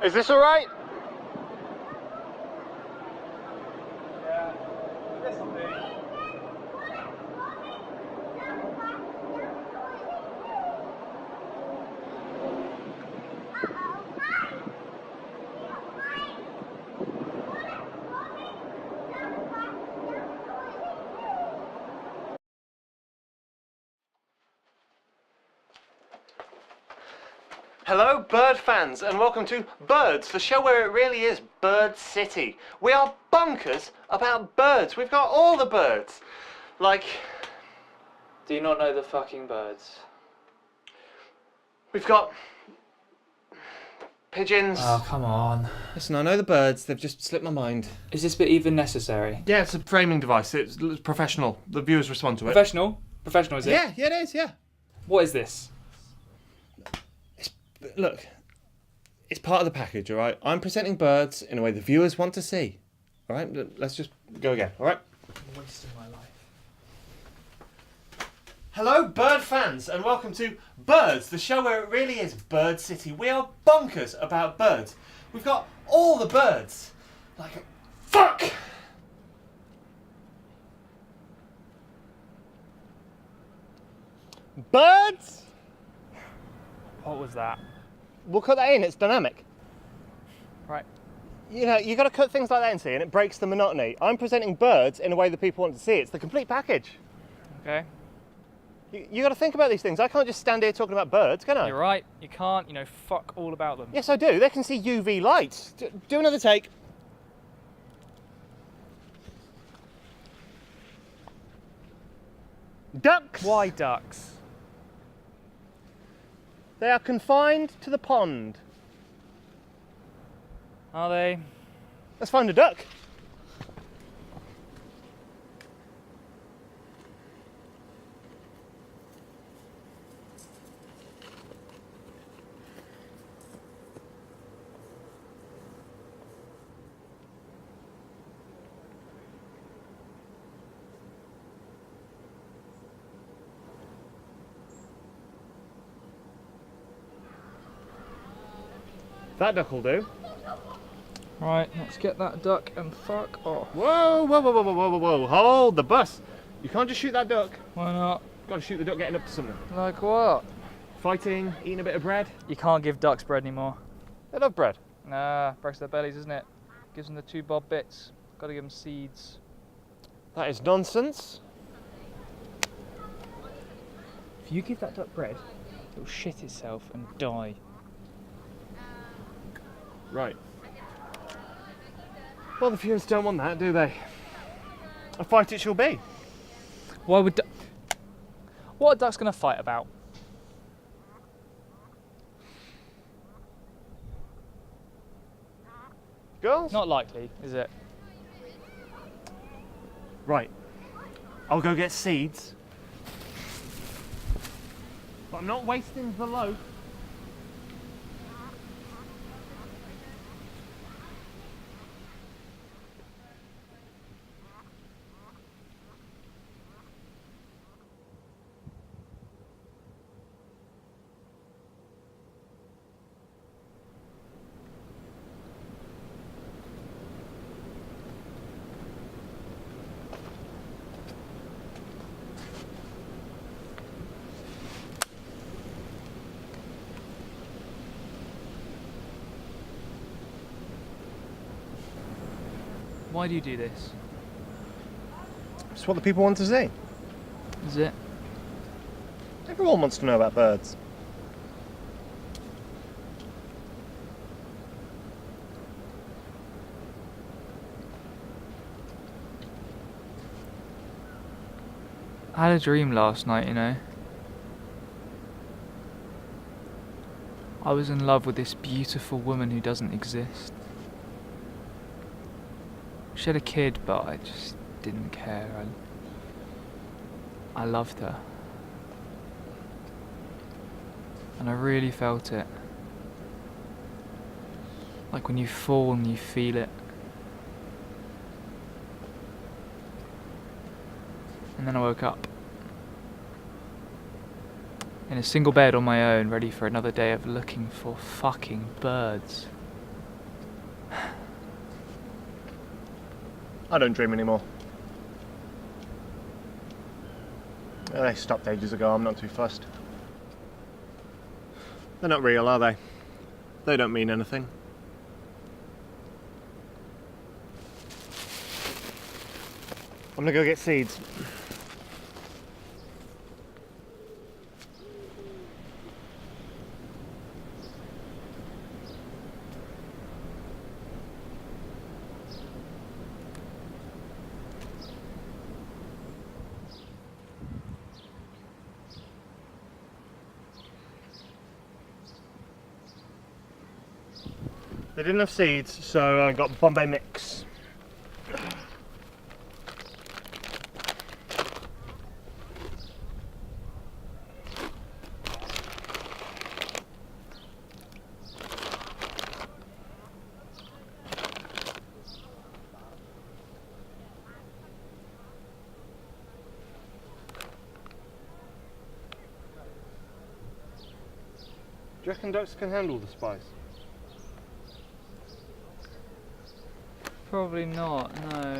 Is this alright? Yeah, this'll do. Hello bird fans and welcome to Birds, the show where it really is Bird City. We are bonkers about birds. We've got all the birds. Like... Do you not know the fucking birds? We've got... pigeons. Oh, come on. Listen, I know the birds, they've just slipped my mind. Is this bit even necessary? Yeah, it's a framing device. It's professional. The viewers respond to it. Professional? Professional, is it? Yeah, it is, yeah. What is this? Look, it's part of the package, alright? I'm presenting birds in a way the viewers want to see. Alright, let's just go again, alright? I'm wasting my life. Hello bird fans and welcome to Birds, the show where it really is Bird City. We are bonkers about birds. We've got all the birds. Like, fuck! Birds? What was that? We'll cut that in, it's dynamic. Right. You know, you got to cut things like that in, see, and it breaks the monotony. I'm presenting birds in a way that people want to see. It's the complete package. Okay. You got to think about these things. I can't just stand here talking about birds, can I? You're right. You can't, fuck all about them. Yes, I do. They can see UV light. Do another take. Ducks. Why ducks? They are confined to the pond. Are they? Let's find a duck. That duck will do. Right, let's get that duck and fuck off. Whoa, whoa, whoa, whoa, whoa, whoa, whoa, hold the bus. You can't just shoot that duck. Why not? You've got to shoot the duck getting up to something. Like what? Fighting, eating a bit of bread. You can't give ducks bread anymore. They love bread. Nah, breaks their bellies, isn't it? Gives them the 2 bob bits. Gotta give them seeds. That is nonsense. If you give that duck bread, it'll shit itself and die. Right. Well, the viewers don't want that, do they? A fight it shall be. Why would what are ducks gonna fight about? Girls? Not likely, is it? Right. I'll go get seeds. But I'm not wasting the loaf. Why do you do this? It's what the people want to see. Is it? Everyone wants to know about birds. I had a dream last night, I was in love with this beautiful woman who doesn't exist. She had a kid, but I just didn't care. I loved her. And I really felt it. Like when you fall and you feel it. And then I woke up. In a single bed on my own, ready for another day of looking for fucking birds. I don't dream anymore. They stopped ages ago, I'm not too fussed. They're not real, are they? They don't mean anything. I'm gonna go get seeds. They didn't have seeds, so I got Bombay mix. Do you reckon ducks can handle the spice? Probably not, no.